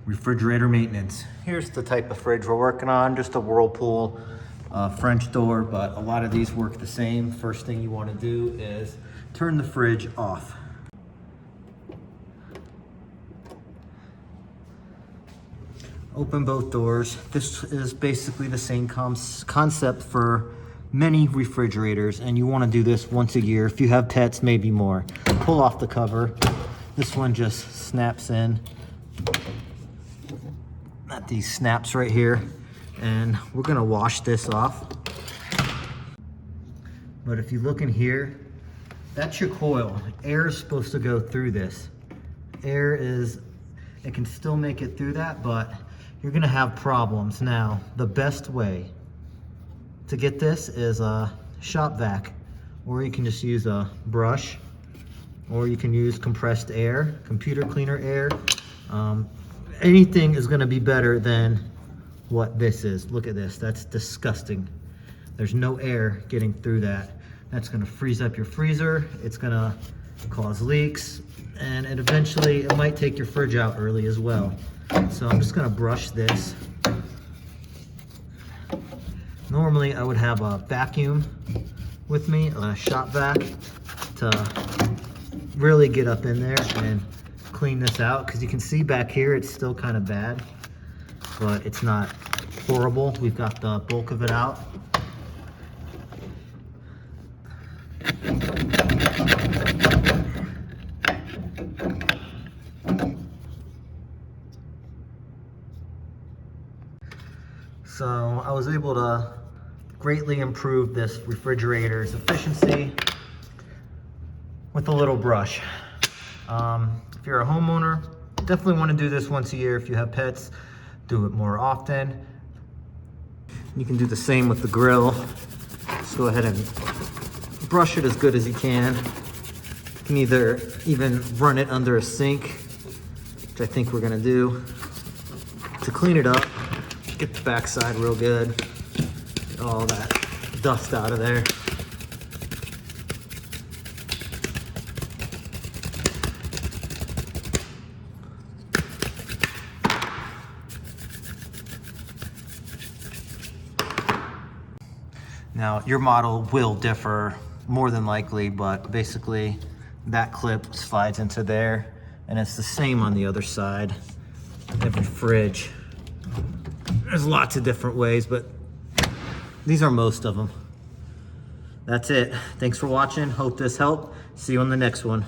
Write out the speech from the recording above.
refrigerator maintenance. Here's the type of fridge we're working on, just a Whirlpool French door, but a lot of these work the same. First thing you want to do is turn the fridge off. Open both doors. This is basically the same concept for many refrigerators, and you want to do this once a year. If you have pets, maybe more. Pull off the cover. This one just snaps in. Got these snaps right here, and we're gonna wash this off. But if you look in here, that's your coil. Air is supposed to go through this. It can still make it through that, but you're gonna have problems. Now, the best way to get this is a shop vac, or you can just use a brush, or you can use compressed air, computer cleaner air. Anything is gonna be better than what this is. Look at this, that's disgusting. There's no air getting through that. That's gonna freeze up your freezer. It's gonna cause leaks, and it might take your fridge out early as well. So I'm just gonna brush this. Normally I would have a vacuum with me, a shop vac, to really get up in there and clean this out, because you can see back here it's still kind of bad, but it's not horrible. We've got the bulk of it out. So I was able to greatly improve this refrigerator's efficiency with a little brush. If you're a homeowner, definitely want to do this once a year. If you have pets, do it more often. You can do the same with the grill. Just go ahead and brush it as good as you can. You can either even run it under a sink, which I think we're gonna do, to clean it up. Get the backside real good. Get all that dust out of there. Now, your model will differ more than likely, but basically that clip slides into there, and it's the same on the other side. Every fridge. There's lots of different ways, but these are most of them. That's it. Thanks for watching. Hope this helped. See you on the next one.